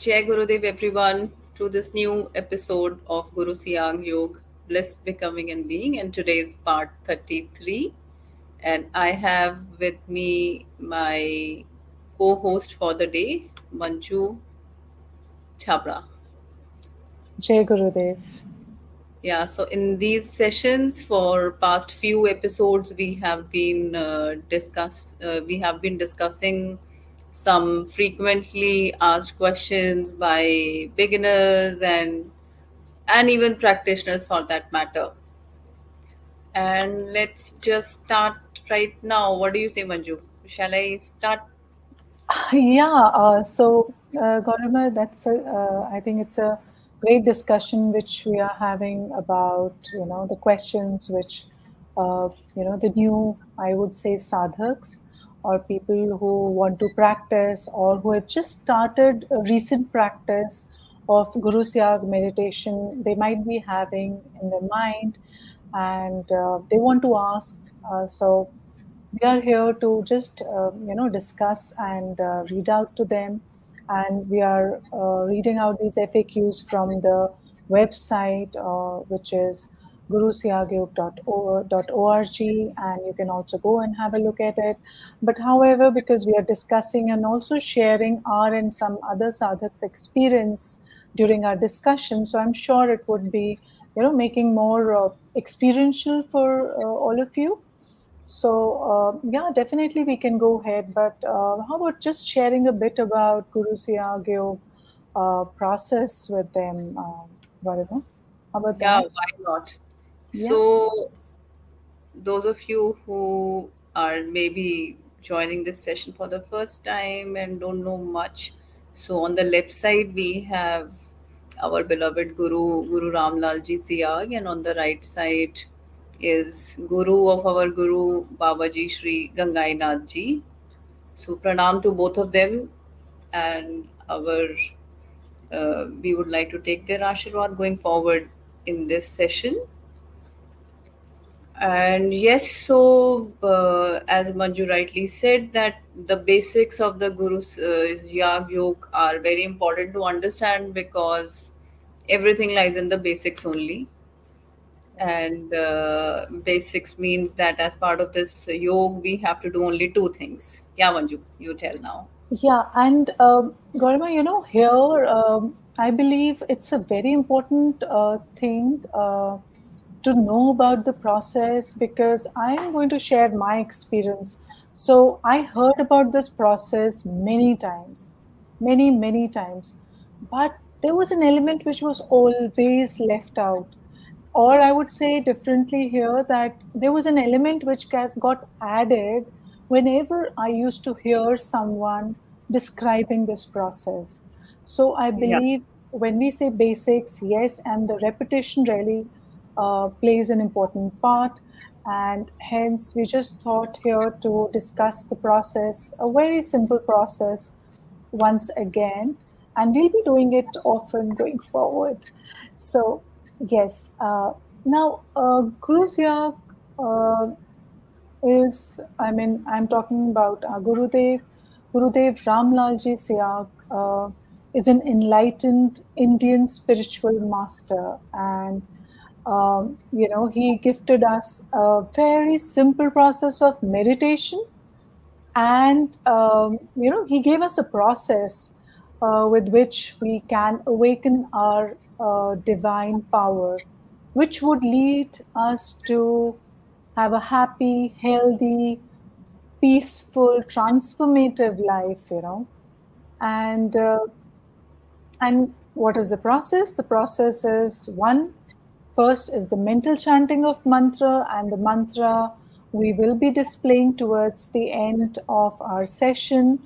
Jai Gurudev everyone to this new episode of Guru Siyag Yoga, Bliss Becoming and Being, and today's part 33. And I have with me my co-host for the day, Manju Chabra. Jai Gurudev. Yeah, so in these sessions for past few episodes, we have been discussing some frequently asked questions by beginners and even practitioners for that matter. And let's just start right now. What do you say, Manju? Shall I start? Gaurima, I think it's a great discussion which we are having about, the questions which, the new, I would say, sadhaks or people who want to practice or who have just started a recent practice of Guru Siyag meditation, they might be having in their mind and they want to ask. So we are here to just discuss and read out to them, and we are reading out these FAQs from the website, which is gurusiagyog.org, and you can also go and have a look at it. But however, because we are discussing and also sharing our and some other sadhaks experience during our discussion, so I'm sure it would be making more experiential for all of you. Yeah, definitely we can go ahead. But how about just sharing a bit about Guru Siyag Yoga process with them, Varuna? How about Yeah, that? why not? Yeah. So, those of you who are maybe joining this session for the first time and don't know much, so on the left side we have our beloved Guru Ramlal Ji Siyag, and on the right side is Guru of our Guru Babaji Shri Gangai Nath Ji. So pranam to both of them, and our we would like to take their ashirwad going forward in this session. And yes, so as Manju rightly said, that the basics of the Guru's Yag Yoga are very important to understand because everything lies in the basics only. And basics means that as part of this yoga, we have to do only two things. Yeah, Manju, you tell now. Yeah, and Garima, here I believe it's a very important thing to know about the process because I am going to share my experience. So I heard about this process many times, many times, but there was an element which was always left out. Or I would say differently here that there was an element which got added whenever I used to hear someone describing this process. So I Yeah. believe when we say basics, yes, and the repetition really plays an important part. And hence, we just thought here to discuss the process, a very simple process once again, and we'll be doing it often going forward. So, yes, Guru Siyag uh, I'm talking about Gurudev Ramlalji Siyag is an enlightened Indian spiritual master, and he gifted us a very simple process of meditation, and he gave us a process with which we can awaken our divine power, which would lead us to have a happy, healthy, peaceful, transformative life. And what is the process? The process is one. First is the mental chanting of mantra, and the mantra we will be displaying towards the end of our session.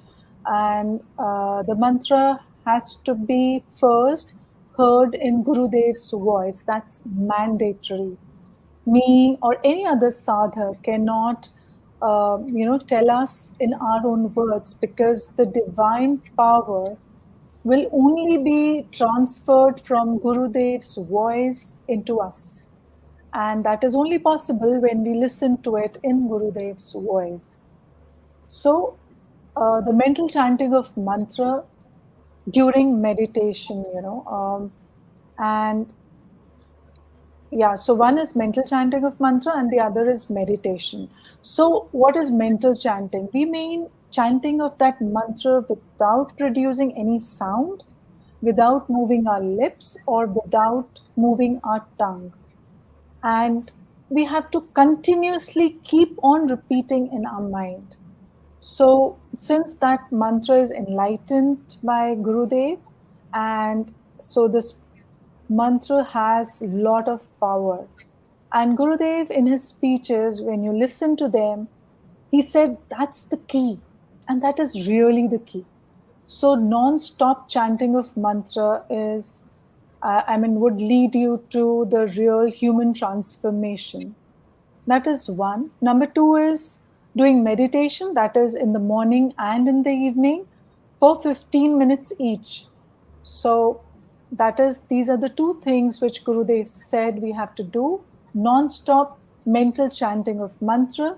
And the mantra has to be first heard in Gurudev's voice. That's mandatory. Me or any other sadhak cannot, tell us in our own words because the divine power will only be transferred from Gurudev's voice into us. And that is only possible when we listen to it in Gurudev's voice. So, the mental chanting of mantra during meditation, and yeah, so one is mental chanting of mantra and the other is meditation. So, what is mental chanting? We mean chanting of that mantra without producing any sound, without moving our lips, or without moving our tongue. And we have to continuously keep on repeating in our mind. So, since that mantra is enlightened by Gurudev, and so this mantra has lot of power. And Gurudev, in his speeches, when you listen to them, he said that's the key, and that is really the key. So, non-stop chanting of mantra is, would lead you to the real human transformation. That is one. Number two is doing meditation, that is in the morning and in the evening for 15 minutes each. So that is these are the two things which Gurudev said we have to do: non-stop mental chanting of mantra,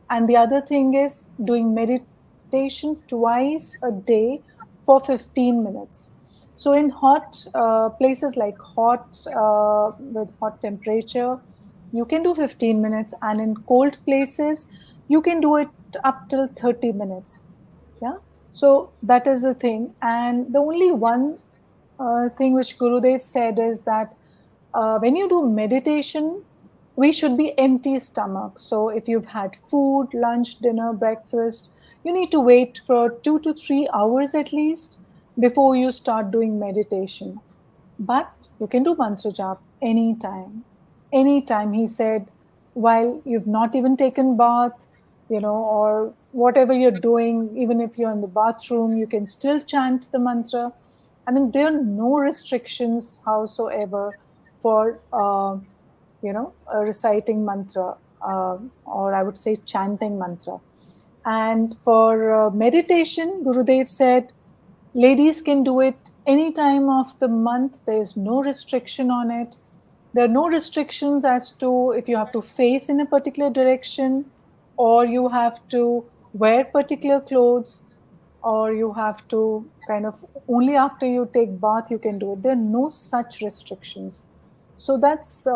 and the other thing is doing meditation twice a day for 15 minutes. So in hot places like hot with hot temperature, you can do 15 minutes, and in cold places you can do it up till 30 minutes. Yeah, so that is the thing. And the only one thing which Gurudev said is that when you do meditation, we should be empty stomach. So if you've had food, lunch, dinner, breakfast, you need to wait for 2 to 3 hours at least before you start doing meditation. But you can do mantra jap anytime. Anytime, he said, while you've not even taken bath, or whatever you're doing, even if you're in the bathroom, you can still chant the mantra. I mean, there are no restrictions howsoever for, reciting mantra, or I would say chanting mantra. And for meditation, Gurudev said, ladies can do it any time of the month. There is no restriction on it. There are no restrictions as to if you have to face in a particular direction, or you have to wear particular clothes, or you have to kind of only after you take bath you can do it. There are no such restrictions. So that's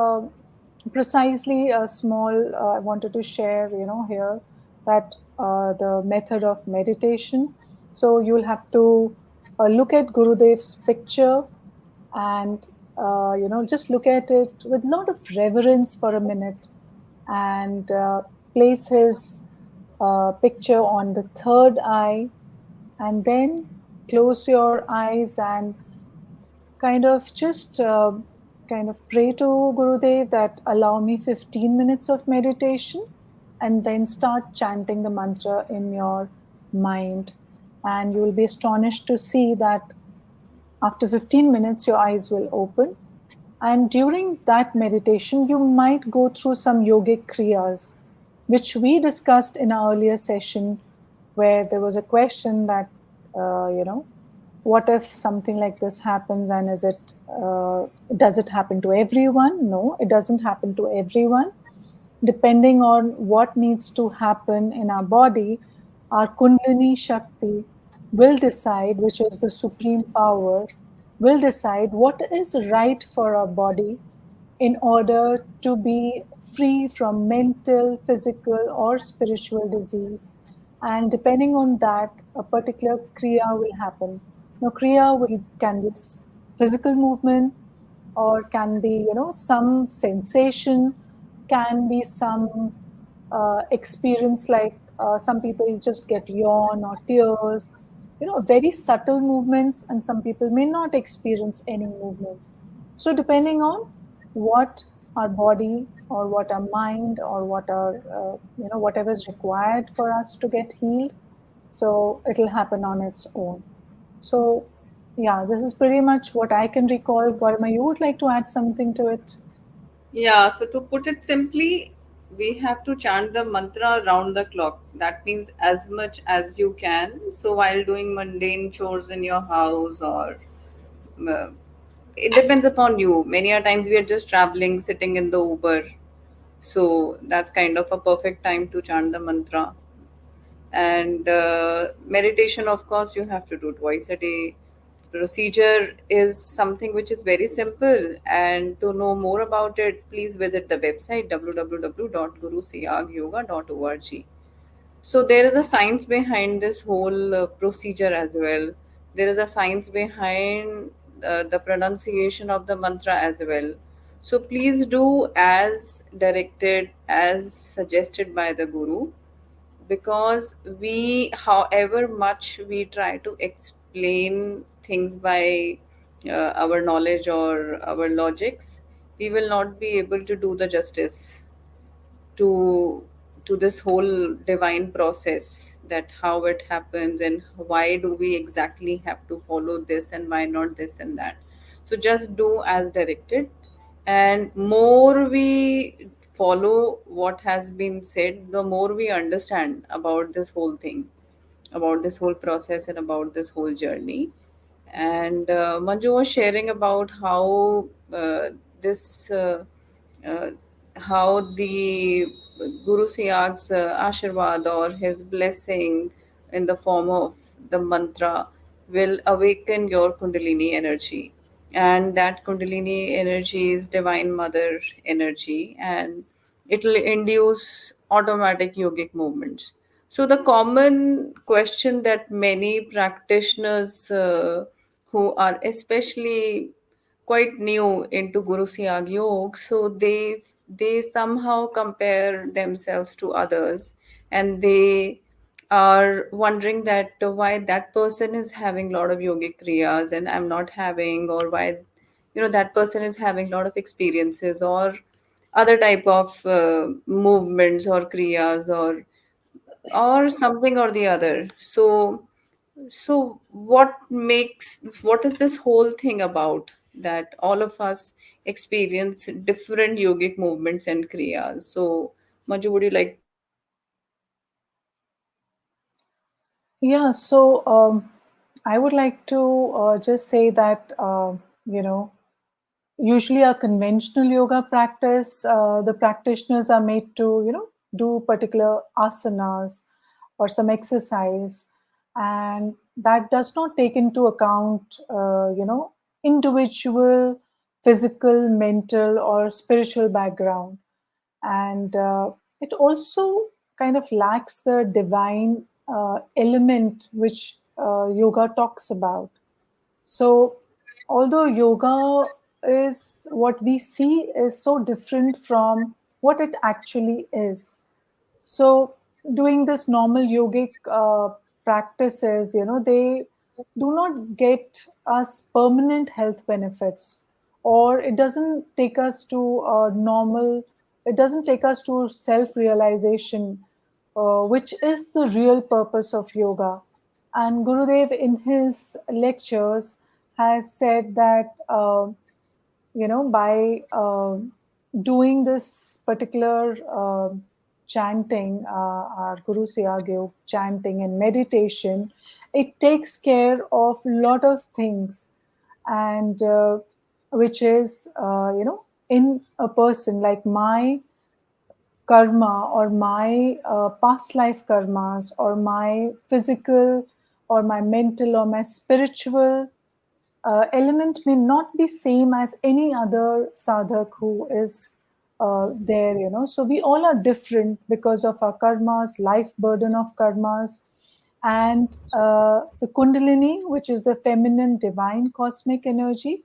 precisely a small I wanted to share, here, that the method of meditation. So you'll have to look at Gurudev's picture, and just look at it with a lot of reverence for a minute, and place his picture on the third eye, and then close your eyes and kind of pray to Gurudev that allow me 15 minutes of meditation, and then start chanting the mantra in your mind. And you will be astonished to see that after 15 minutes, your eyes will open. And during that meditation, you might go through some yogic kriyas, which we discussed in our earlier session, where there was a question that, what if something like this happens, and does it happen to everyone? No, it doesn't happen to everyone. Depending on what needs to happen in our body, our Kundalini Shakti will decide, which is the supreme power, will decide what is right for our body in order to be free from mental, physical, or spiritual disease. And depending on that, a particular kriya will happen. Now, can be physical movement, or can be, some sensation, can be some experience, like some people just get yawn or tears, very subtle movements, and some people may not experience any movements. So depending on what our body, or what our mind, or what our whatever is required for us to get healed, so it'll happen on its own. So yeah, this is pretty much what I can recall. Garima, you would like to add something to it? Yeah, so to put it simply, we have to chant the mantra round the clock. That means as much as you can. So while doing mundane chores in your house, or uh, it depends upon you. Many a times we are just traveling, sitting in the Uber. So that's kind of a perfect time to chant the mantra. And meditation, of course, you have to do twice a day. procedure is something which is very simple, and to know more about it, please visit the website www.gurusiyagyoga.org. So there is a science behind this whole procedure as well. There is a science behind the pronunciation of the mantra as well. So please do as directed, as suggested by the guru, because we, however much we try to explain things by our knowledge or our logics, we will not be able to do the justice to this whole divine process, that how it happens and why do we exactly have to follow this and why not this and that. So just do as directed, and more we follow what has been said, the more we understand about this whole thing, about this whole process and about this whole journey. And Manju was sharing about how this uh, how the Guru Siyag's Ashirwad or his blessing in the form of the mantra will awaken your Kundalini energy. And that Kundalini energy is Divine Mother energy, and it will induce automatic yogic movements. So, the common question that many practitioners who are especially quite new into Guru Siyag Yoga, so they somehow compare themselves to others, and they are wondering that why that person is having a lot of yogic kriyas and I'm not having, or why that person is having a lot of experiences or other type of movements or kriyas or something or the other. So what is this whole thing about, that all of us experience different yogic movements and kriyas? So Maju, would you like to Yeah, so I would like to just say that, you know, usually a conventional yoga practice, the practitioners are made to, do particular asanas or some exercise, and that does not take into account, individual physical, mental, or spiritual background. And it also kind of lacks the divine element which yoga talks about. So, although yoga is what we see is so different from what it actually is. So, doing this normal yogic practices, they do not get us permanent health benefits, or it doesn't take us to normal, it doesn't take us to self realization, which is the real purpose of yoga. And Gurudev, in his lectures, has said that by doing this particular chanting, our Guru Siyag Yoga chanting and meditation, it takes care of a lot of things, and which is in a person, like my karma or my past life karmas or my physical or my mental or my spiritual element may not be same as any other sadhak who is there, so we all are different because of our karmas, life burden of karmas. And the kundalini, which is the feminine divine cosmic energy,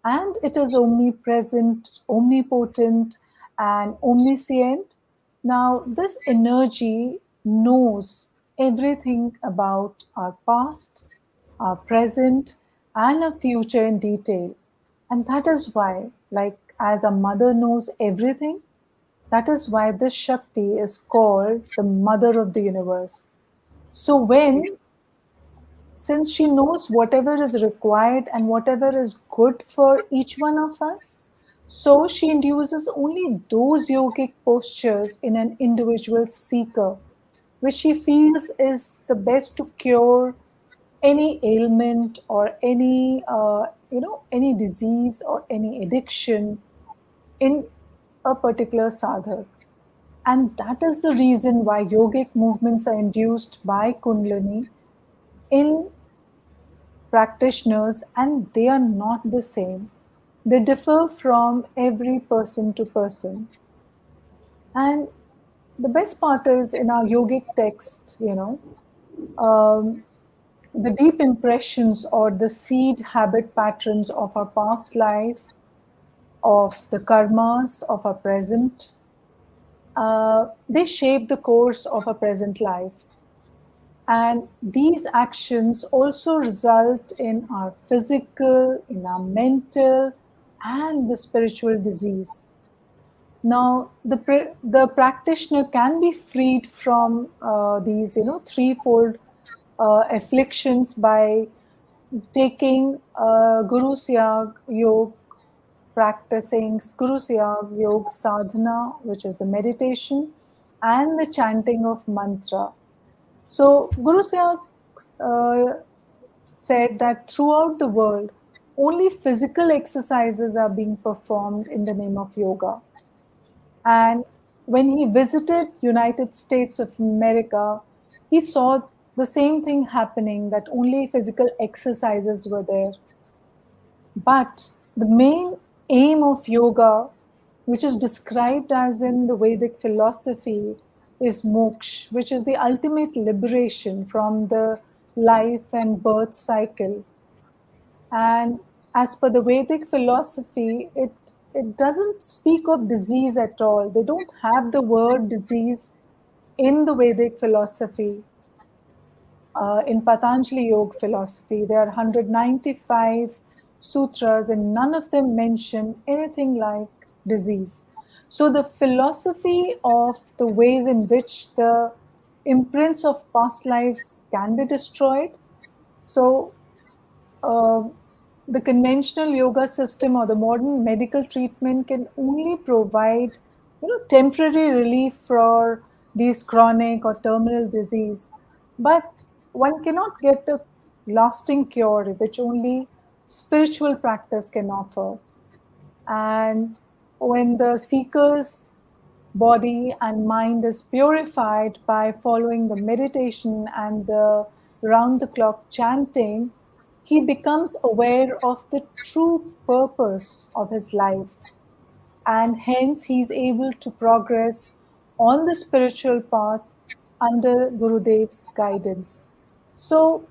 and it is omnipresent, omnipotent, and omniscient. Now, this energy knows everything about our past, our present, and our future in detail. And that is why, like as a mother knows everything, that is why this Shakti is called the mother of the universe. So, since she knows whatever is required and whatever is good for each one of us, so she induces only those yogic postures in an individual seeker, which she feels is the best to cure any ailment or any disease or any addiction in a particular sadhak. And that is the reason why yogic movements are induced by Kundalini in practitioners, and they are not the same. They differ from every person to person. And the best part is in our yogic text, um, the deep impressions or the seed habit patterns of our past life, of the karmas of our present, they shape the course of our present life. And these actions also result in our physical, in our mental, and the spiritual disease. Now, the practitioner can be freed from these, threefold afflictions by taking Guru Siyag Yoga, practicing Guru Siyag Yoga sadhana, which is the meditation, and the chanting of mantra. So, Guru Siyag uh, said that throughout the world, only physical exercises are being performed in the name of yoga. And when he visited United States of America, he saw the same thing happening, that only physical exercises were there. But the main aim of yoga, which is described as in the Vedic philosophy, is moksha, which is the ultimate liberation from the life and birth cycle. And as per the Vedic philosophy, it doesn't speak of disease at all. They don't have the word disease in the Vedic philosophy. In Patanjali Yoga philosophy, there are 195 sutras, and none of them mention anything like disease. So, the philosophy of the ways in which the imprints of past lives can be destroyed. So, uh, the conventional yoga system or the modern medical treatment can only provide, temporary relief for these chronic or terminal disease, but one cannot get a lasting cure, which only spiritual practice can offer. And when the seeker's body and mind is purified by following the meditation and the round the clock chanting, he becomes aware of the true purpose of his life, and hence he is able to progress on the spiritual path under Gurudev's guidance. So,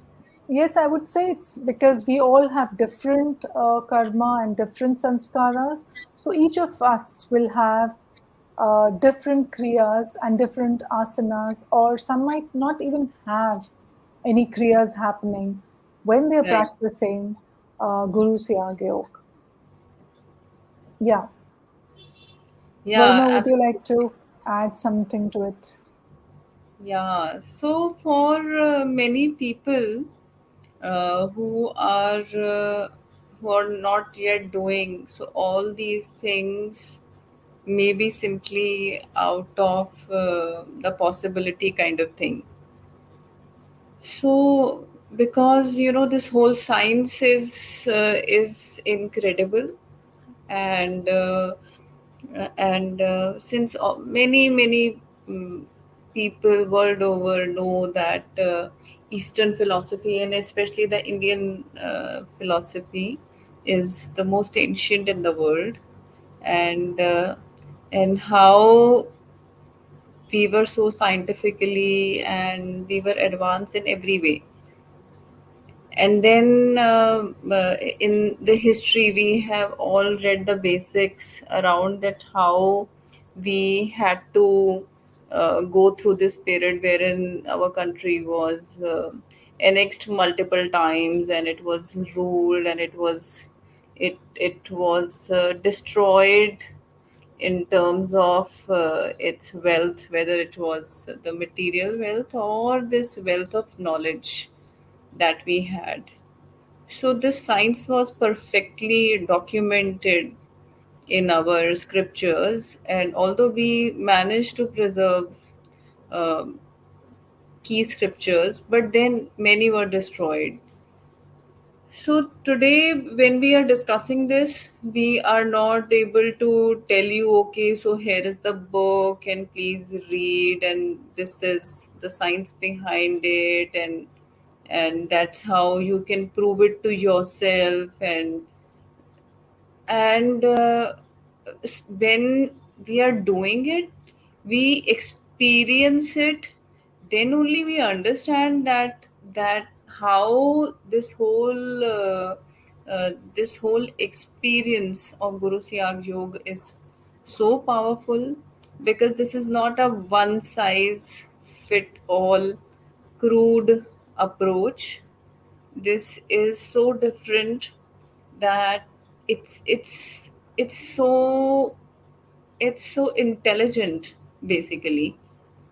yes, I would say it's because we all have different karma and different sanskaras. So, each of us will have different kriyas and different asanas, or some might not even have any kriyas happening when they're Right. practicing Guru Siyag Yoga. Yeah. Yeah, Varuna, would you like absolutely. to add something to it? Yeah. So for many people who are not yet doing so, all these things may be simply out of the possibility kind of thing. So because this whole science is incredible, and since many people world over know that Eastern philosophy, and especially the Indian philosophy, is the most ancient in the world, and how we were so scientifically and we were advanced in every way. And then in the history we have all read the basics around that, how we had to go through this period wherein our country was annexed multiple times, and it was ruled, and it was destroyed in terms of its wealth, whether it was the material wealth or this wealth of knowledge that we had. So this science was perfectly documented in our scriptures, and although we managed to preserve um, key scriptures, but then many were destroyed. So today, when we are discussing this, we are not able to tell you, okay, so here is the book, and please read, and this is the science behind it, and and that's how you can prove it to yourself. And when we are doing it, we experience it, then only we understand that how this whole experience of Guru Siyag Yoga is so powerful, because this is not a one size fit all crude approach. This is so different that it's it's so it's so intelligent, basically.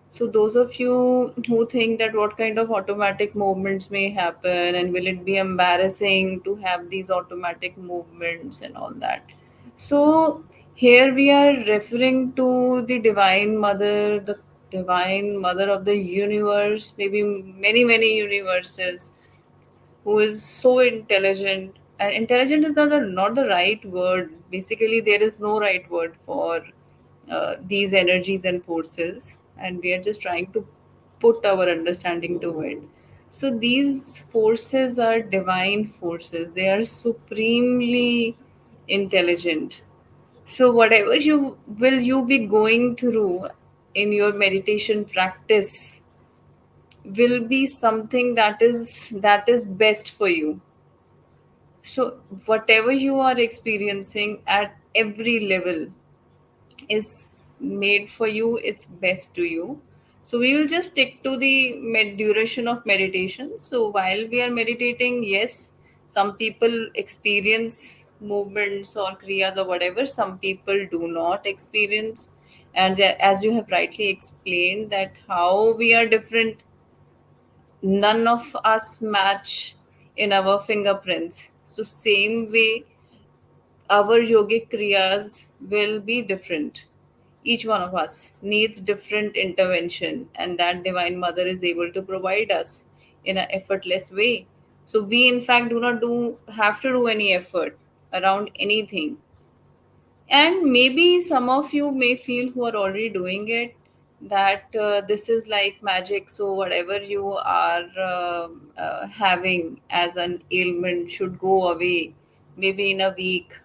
So those of you who think that what kind of automatic movements may happen and will it be embarrassing to have these automatic movements and all that, so here we are referring to the divine mother, the divine mother of the universe, maybe many many universes, who is so intelligent. And intelligent is not the right word. Basically, there is no right word for these energies and forces, and we are just trying to put our understanding to it. So these forces are divine forces, they are supremely intelligent. So whatever you be going through in your meditation practice will be something that is best for you. So whatever you are experiencing at every level is made for you, it's best to you. So we will just stick to the duration of meditation. So while we are meditating, yes, some people experience movements or kriyas or whatever, some people do not experience. And as you have rightly explained, that how we are different, none of us match in our fingerprints. So same way, our yogic kriyas will be different. Each one of us needs different intervention, and that divine mother is able to provide us in an effortless way. So we in fact do not do have to do any effort around anything. And maybe some of you may feel, who are already doing it, that this is like magic. So whatever you are having as an ailment should go away maybe in a week.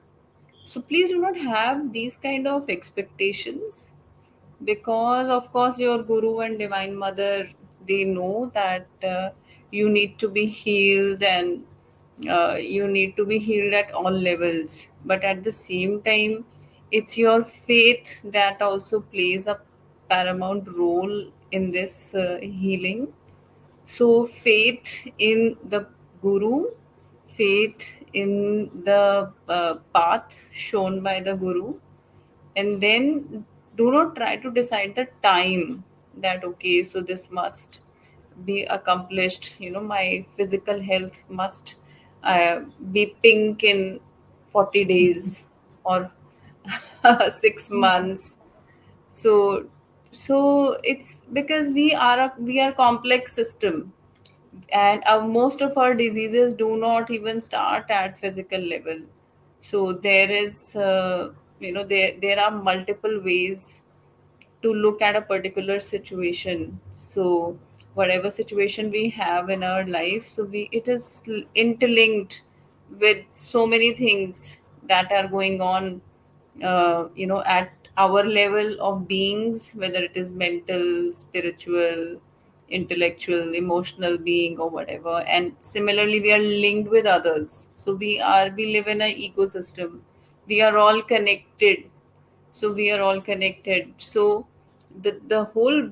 So please do not have these kind of expectations, because of course your guru and divine mother, they know that you need to be healed, and you need to be healed at all levels. But at the same time, it's your faith that also plays a paramount role in this healing. So faith in the guru, faith in the path shown by the guru, and then do not try to decide the time, that okay, so this must be accomplished, my physical health must be pink in 40 days or 6 months. So so it's because we are complex system, and most of our diseases do not even start at physical level. So there is there are multiple ways to look at a particular situation. So whatever situation we have in our life, so we it is interlinked with so many things that are going on, at our level of beings, whether it is mental, spiritual, intellectual, emotional being, or whatever. And similarly, we are linked with others. So we live in an ecosystem. We are all connected. So the whole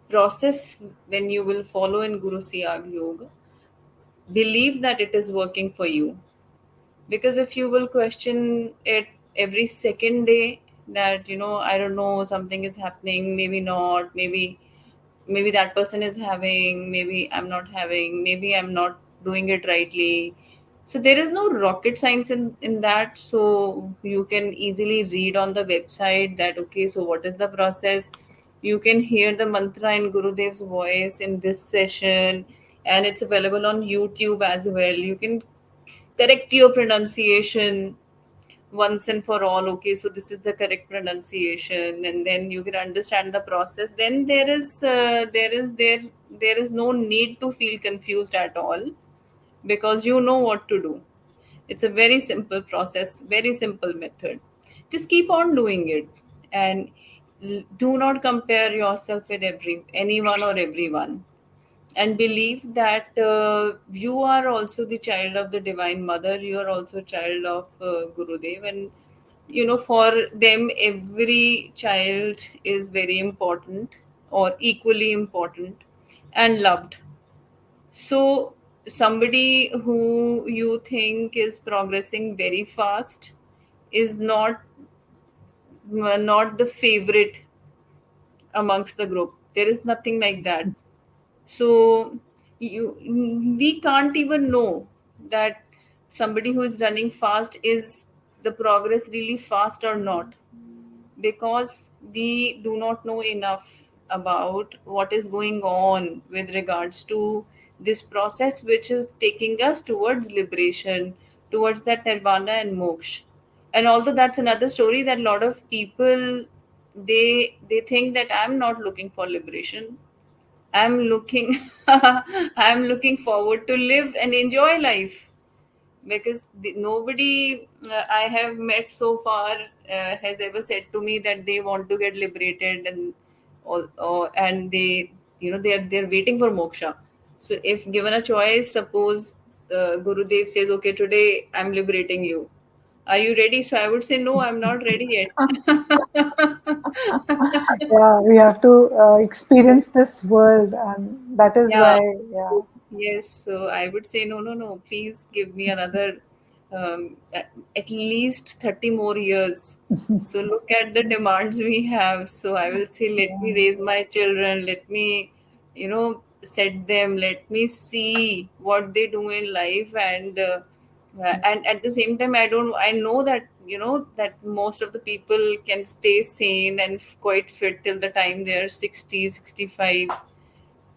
process, when you will follow in Guru Siyag Yoga, believe that it is working for you. Because if you will question it every second day, that I don't know, something is happening, maybe not, maybe that person is having, maybe I'm not having, maybe I'm not doing it rightly. So there is no rocket science in that. So you can easily read on the website that okay, so what is the process. You can hear the mantra in Gurudev's voice in this session, and it's available on YouTube as well. You can correct your pronunciation once and for all. Okay, so this is the correct pronunciation, and then you can understand the process. Then there is there is no need to feel confused at all, because you know what to do. It's a very simple process, very simple method. Just keep on doing it, and do not compare yourself with anyone or everyone, and believe that you are also the child of the Divine Mother. You are also child of Gurudev, and for them every child is very important, or equally important, and loved. So somebody who you think is progressing very fast is not the favorite amongst the group. There is nothing like that. So you we can't even know that somebody who is running fast, is the progress really fast or not, because we do not know enough about what is going on with regards to this process, which is taking us towards liberation, towards that nirvana and moksha. And although that's another story, that a lot of people, they think that I'm not looking for liberation. I'm looking I'm looking forward to live and enjoy life, because nobody I have met so far has ever said to me that they want to get liberated, and all, and they, they're waiting for moksha. So if given a choice, suppose Gurudev says, okay, today I'm liberating you, are you ready? So I would say, no, I'm not ready yet. Yeah, we have to experience this world, and that is Yeah. why, yeah. Yes, so I would say, no, no, no, please give me another at least 30 more years. So look at the demands we have. So I will say, let me raise my children, let me, set them, let me see what they do in life. And at the same time, I know that, that most of the people can stay sane and quite fit till the time they're 60, 65.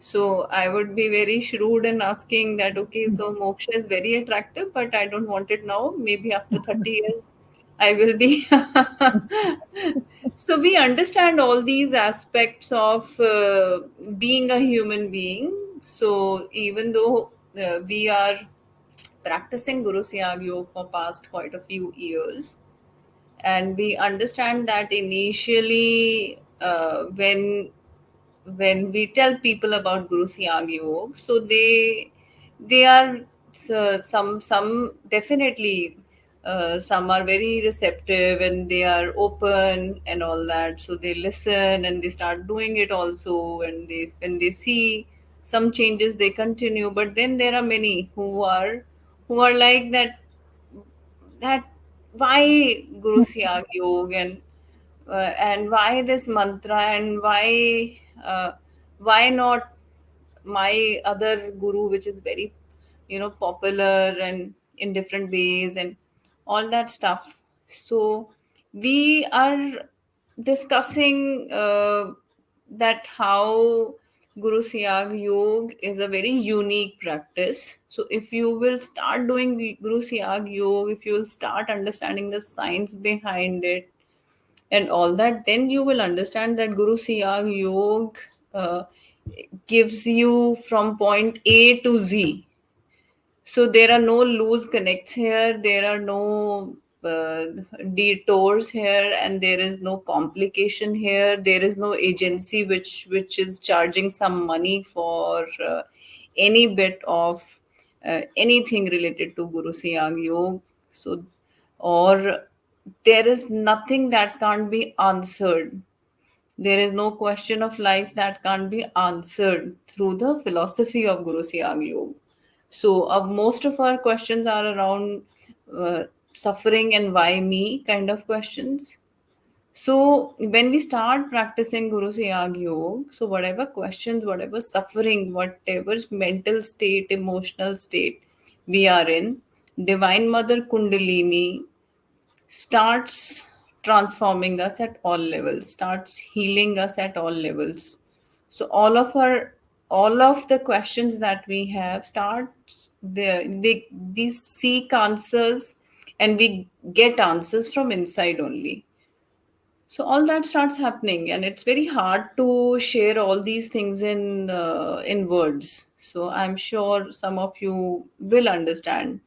So I would be very shrewd in asking that, okay, so moksha is very attractive, but I don't want it now. Maybe after 30 years, I will be. So we understand all these aspects of being a human being. So even though we are practicing Guru Siyag Yoga for past quite a few years, and we understand that initially when we tell people about Guru Siyag Yoga, so they are some definitely some are very receptive and they are open and all that. So they listen and they start doing it also, and they when they see some changes they continue. But then there are many who are like that why Guru Siyag Yoga, and why this mantra, and why not my other guru, which is very popular and in different ways and all that stuff. So we are discussing that how Guru Siyag Yoga is a very unique practice. So if you will start doing the Guru Siyag Yoga, if you will start understanding the science behind it and all that, then you will understand that Guru Siyag Yoga gives you from point A to Z. So there are no loose connects here, there are no uh, detours here, and there is no complication here. There is no agency which is charging some money for any bit of anything related to Guru Siyag Yoga. So, or there is nothing that can't be answered. There is no question of life that can't be answered through the philosophy of Guru Siyag Yoga. So, most of our questions are around uh, suffering and why me kind of questions. So, when we start practicing Guru Siyag Yoga, so whatever questions, whatever suffering, whatever mental state, emotional state we are in, Divine Mother Kundalini starts transforming us at all levels, starts healing us at all levels. So all of the questions that we have start we seek answers, and we get answers from inside only. So all that starts happening, and it's very hard to share all these things in words. So I'm sure some of you will understand.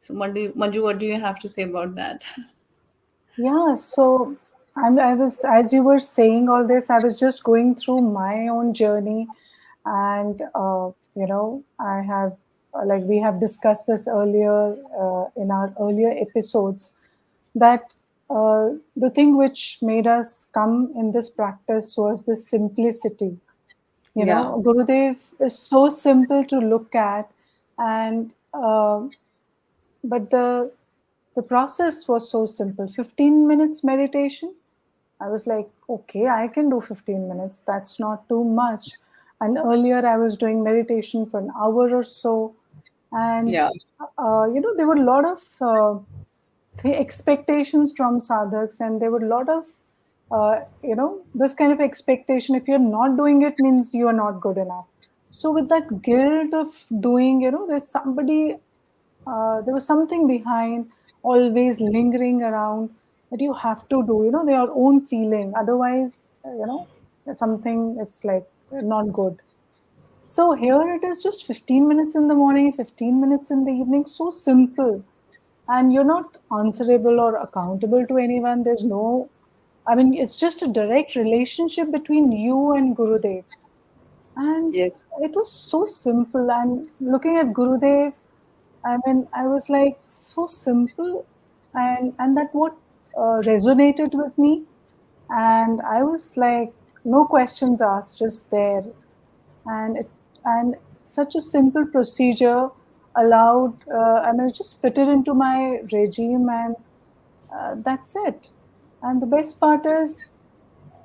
So Manju, what do you have to say about that? Yeah, so I was, as you were saying all this, I was just going through my own journey, and I have, like we have discussed this earlier in our earlier episodes, that the thing which made us come in this practice was the simplicity. You Yeah, know, Gurudev is so simple to look at, and but the process was so simple. 15 minutes meditation. I was like, okay, I can do 15 minutes. That's not too much. And earlier I was doing meditation for an hour or so. And, yeah, there were a lot of the expectations from sadhaks, and there were a lot of, this kind of expectation. If you're not doing it, means you are not good enough. So with that guilt of doing, there was something behind, always lingering around, that you have to do, their own feeling. Otherwise, something, it's like not good. So here it is, just 15 minutes in the morning, 15 minutes in the evening, so simple. And you're not answerable or accountable to anyone. There's no, I mean, it's just a direct relationship between you and Gurudev. And yes, it was so simple. And looking at Gurudev, I mean, I was like, so simple. And that what resonated with me. And I was like, no questions asked, just there. And such a simple procedure allowed, I mean, it just fitted into my regime, and that's it. And the best part is,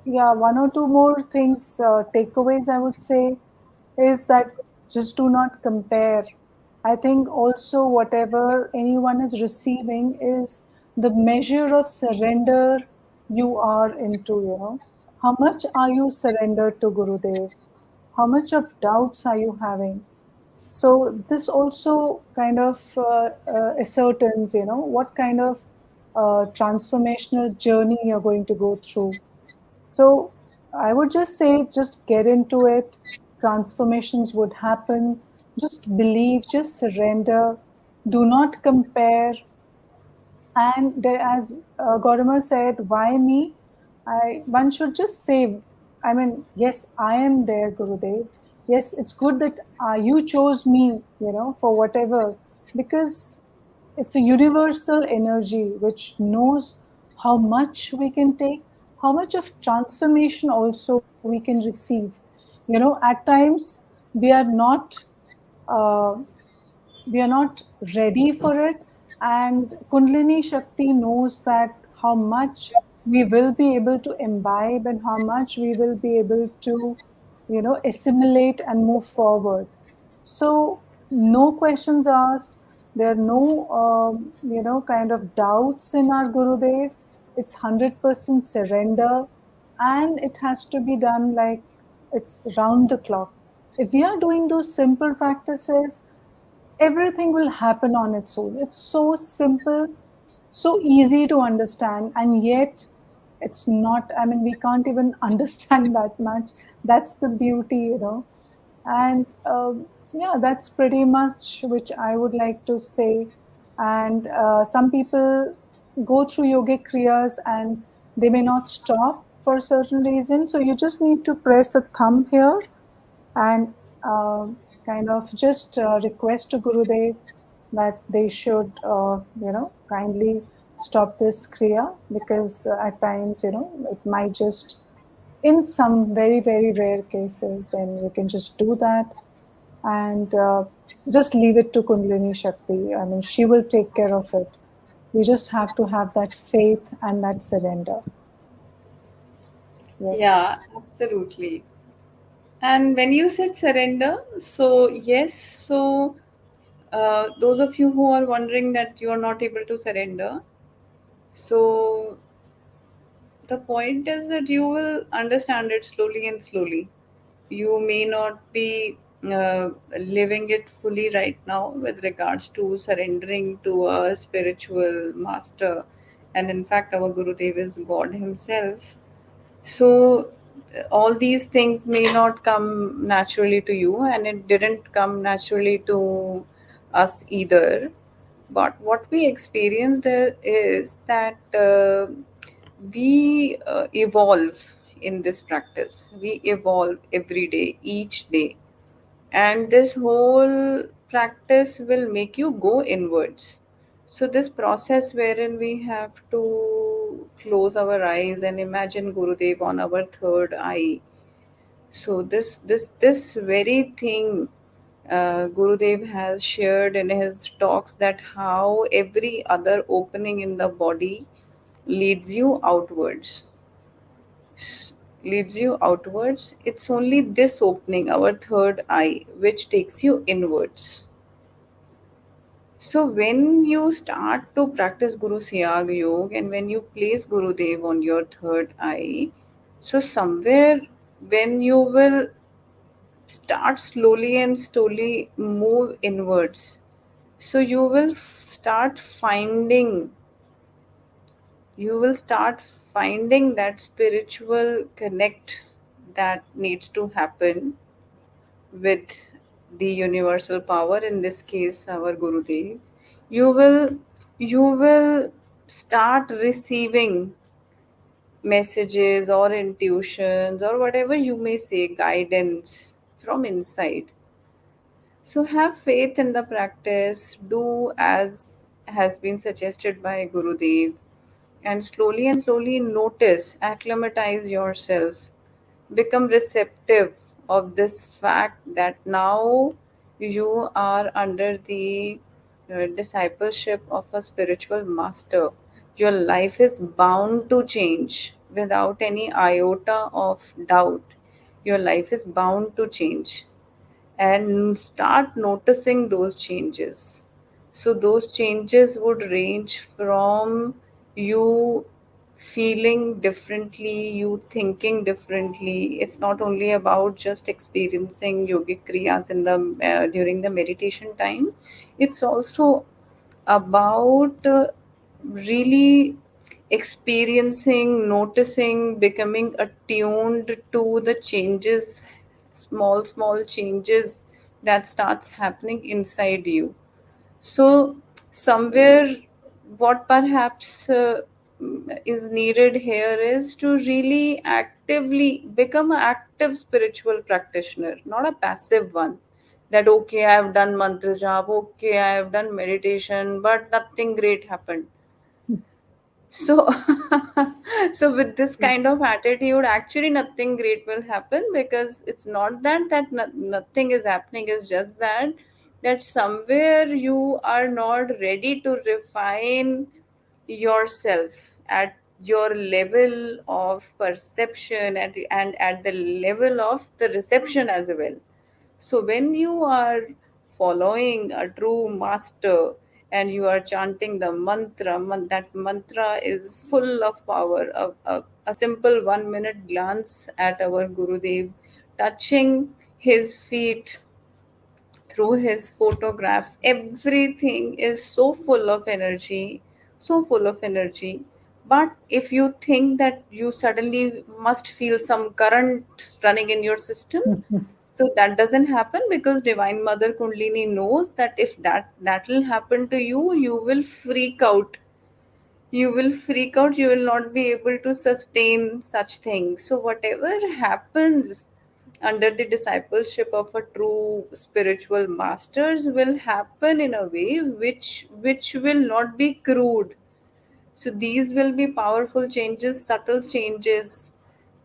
yeah, one or two more things, takeaways I would say, is that just do not compare. I think also whatever anyone is receiving is the measure of surrender you are into, How much are you surrendered to Gurudev? How much of doubts are you having? So this also kind of ascertains, what kind of transformational journey you're going to go through. So I would just say, just get into it. Transformations would happen. Just believe, just surrender. Do not compare. And as Gautama said, why me? One should just say, I mean, yes, I am there, Gurudev. Yes, it's good that you chose me, for whatever, because it's a universal energy which knows how much we can take, how much of transformation also we can receive. At times we are not. Uh, we are not ready for it, and Kundalini Shakti knows that how much we will be able to imbibe and how much we will be able to assimilate and move forward. So no questions asked. There are no kind of doubts in our Gurudev. It's 100% surrender, and it has to be done like it's round the clock. If we are doing those simple practices, everything will happen on its own. It's so simple, so easy to understand, and yet it's not. I mean, we can't even understand that much. That's the beauty, And yeah, that's pretty much which I would like to say. And some people go through yogic kriyas and they may not stop for a certain reason. So you just need to press a thumb here and kind of just request to Gurudev that they should, kindly stop this kriya, because at times, it might just, in some very, very rare cases, then you can just do that, and just leave it to Kundalini Shakti. I mean, she will take care of it. We just have to have that faith and that surrender. Yes. yeah, absolutely. And when you said surrender, so yes, so those of you who are wondering that you are not able to surrender, so the point is that you will understand it slowly and slowly. You may not be living it fully right now with regards to surrendering to a spiritual master. And in fact, our Gurudev is God Himself. So all these things may not come naturally to you, and it didn't come naturally to us either. But what we experienced is that we evolve in this practice. We evolve every day, each day, and this whole practice will make you go inwards. So this process wherein we have to close our eyes and imagine Gurudev on our third eye. So this very thing, Gurudev has shared in his talks, that how every other opening in the body leads you outwards, s- leads you outwards. It's only this opening, our third eye, which takes you inwards. So when you start to practice Guru Siyag Yoga, and when you place Gurudev on your third eye, so somewhere when you will start slowly and slowly move inwards, so you will start finding that spiritual connect that needs to happen with the universal power, in this case our Gurudev. You will you will start receiving messages or intuitions, or whatever you may say, guidance from inside. So have faith in the practice, do as has been suggested by Gurudev, and slowly notice, acclimatize yourself, become receptive of this fact that now you are under the discipleship of a spiritual master. Your life is bound to change without any iota of doubt. Your life is bound to change, and start noticing those changes. So, those changes would range from you feeling differently, you thinking differently. It's not only about just experiencing yogic kriyas in the during the meditation time. It's also about really experiencing, noticing, becoming attuned to the changes, small changes that starts happening inside you. So somewhere what perhaps is needed here is to really actively become an active spiritual practitioner, not a passive one. That okay, I have done mantra jap, okay, I have done meditation, but nothing great happened. So so with this kind of attitude, actually nothing great will happen, because it's not that nothing is happening. It's just that somewhere you are not ready to refine yourself at your level of perception, and at the level of the reception as well. So when you are following a true master and you are chanting the mantra, that mantra is full of power. A simple 1 minute glance at our Gurudev, touching his feet through his photograph, everything is so full of energy, so full of energy. But if you think that you suddenly must feel some current running in your system, so that doesn't happen, because Divine Mother Kundalini knows that if that will happen to you, you will freak out, you will not be able to sustain such things. So whatever happens under the discipleship of a true spiritual masters will happen in a way which will not be crude. So these will be powerful changes, subtle changes,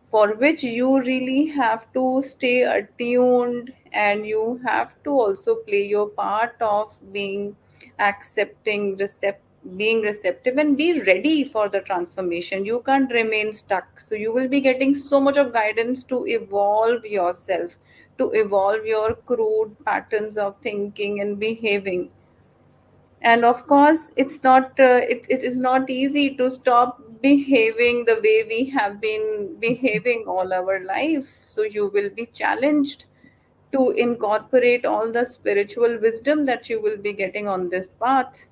for which you really have to stay attuned, and you have to also play your part of being accepting, being receptive, and be ready for the transformation. You can't remain stuck. So you will be getting so much of guidance to evolve yourself, to evolve your crude patterns of thinking and behaving. And of course it is not easy to stop behaving the way we have been behaving all our life. So you will be challenged to incorporate all the spiritual wisdom that you will be getting on this path.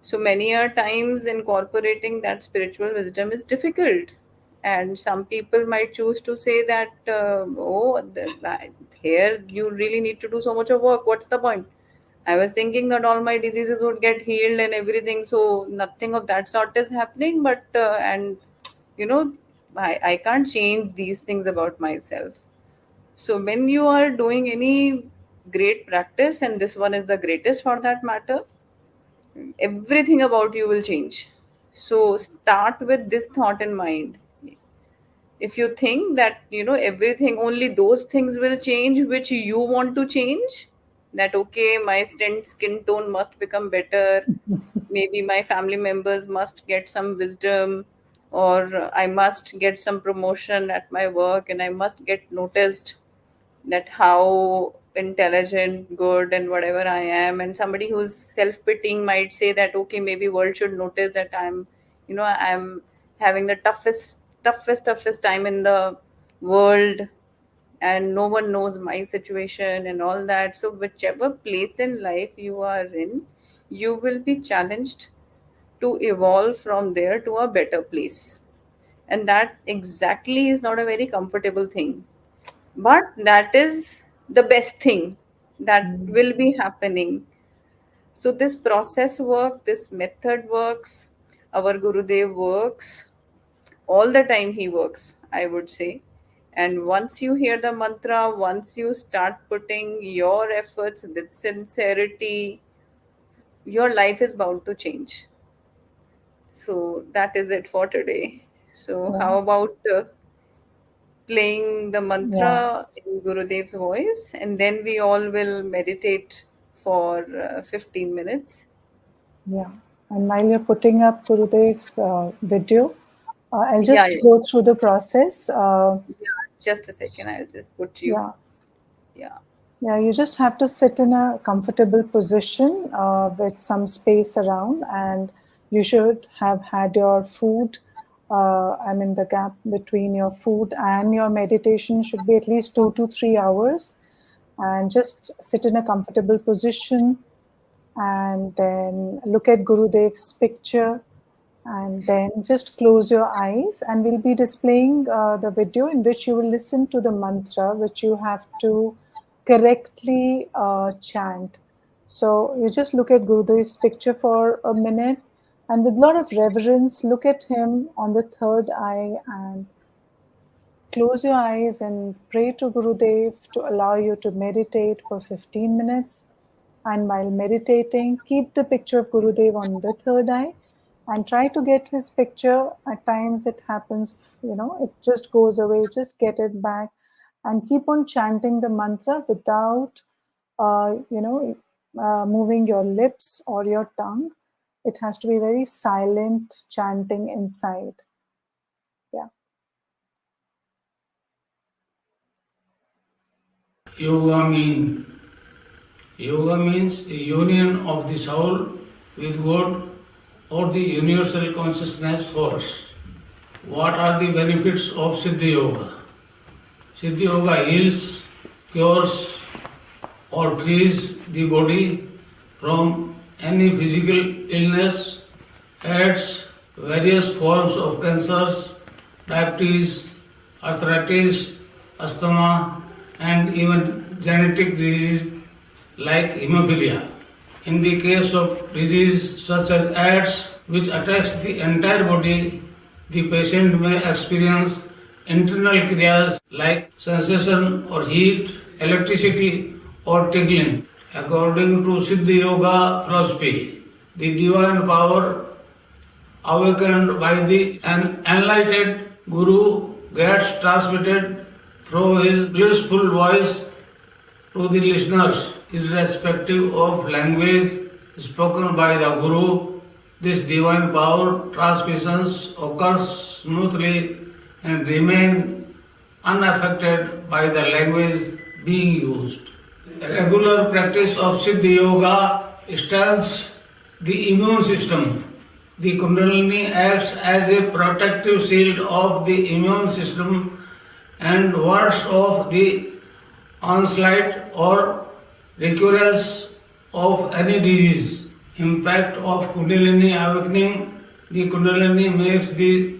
So many a times incorporating that spiritual wisdom is difficult. And some people might choose to say that, here you really need to do so much of work. What's the point? I was thinking that all my diseases would get healed and everything, so nothing of that sort is happening. But and you know, I can't change these things about myself. So when you are doing any great practice, and this one is the greatest for that matter, everything about you will change. So start with this thought in mind. If you think that everything, only those things will change which you want to change, that okay, my skin tone must become better, maybe my family members must get some wisdom, or I must get some promotion at my work and I must get noticed, that how intelligent, good, and whatever I am. And somebody who's self-pitying might say that okay, maybe world should notice that I'm having the toughest time in the world, and no one knows my situation and all that. So whichever place in life you are in, you will be challenged to evolve from there to a better place. And that exactly is not a very comfortable thing, but that is the best thing that Mm. will be happening. So this process work, this method works. Our Gurudev works all the time. He works, I would say. And once you hear the mantra, once you start putting your efforts with sincerity, your life is bound to change. So that is it for today. So Yeah, how about playing the yeah, mantra in Gurudev's voice, and then we all will meditate for 15 minutes. yeah. And while you're putting up Gurudev's video, I'll Yeah, just yeah, go through the process. yeah. Just a second, I'll just put you. Yeah, Yeah, yeah. You just have to sit in a comfortable position with some space around, and you should have had your food. I mean, the gap between your food and your meditation should be at least 2 to 3 hours. And just sit in a comfortable position, and then look at Gurudev's picture, and then just close your eyes, and we'll be displaying the video in which you will listen to the mantra which you have to correctly chant. So you just look at Gurudev's picture for a minute, and with a lot of reverence look at him on the third eye, and close your eyes and pray to Gurudev to allow you to meditate for 15 minutes. And while meditating, keep the picture of Gurudev on the third eye and try to get his picture. At times it happens, it just goes away, just get it back and keep on chanting the mantra without, moving your lips or your tongue. It has to be very silent chanting inside. Yeah. Yoga mean Yoga means a union of the soul with God or the universal consciousness force. What are the benefits of Siddhi Yoga? Siddhi Yoga heals, cures, or frees the body from any physical illness, adds various forms of cancers, diabetes, arthritis, asthma, and even genetic disease like hemophilia. In the case of disease such as AIDS, which attacks the entire body, the patient may experience internal kriyas like sensation or heat, electricity, or tingling. According to Siddhi Yoga philosophy, the divine power awakened by the enlightened Guru gets transmitted through his blissful voice to the listeners, irrespective of language spoken by the Guru. This divine power transmissions occurs smoothly and remain unaffected by the language being used. Regular practice of Siddhi Yoga strengthens the immune system. The Kundalini acts as a protective shield of the immune system and wards off the onslaught or recurrence of any disease. Impact of Kundalini awakening. The Kundalini makes the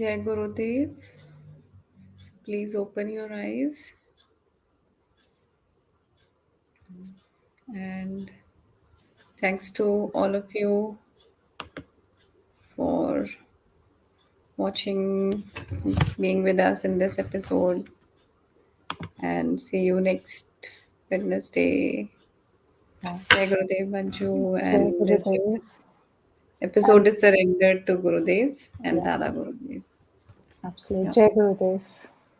Jai Gurudev. Please open your eyes. And thanks to all of you for watching, being with us in this episode. And see you next Wednesday. Yeah. Jai Gurudev Manju. Jai And this Gurudev. episode And is surrendered to Gurudev and yeah, Dada Gurudev. absolutely. Yeah. Jai Gurudev.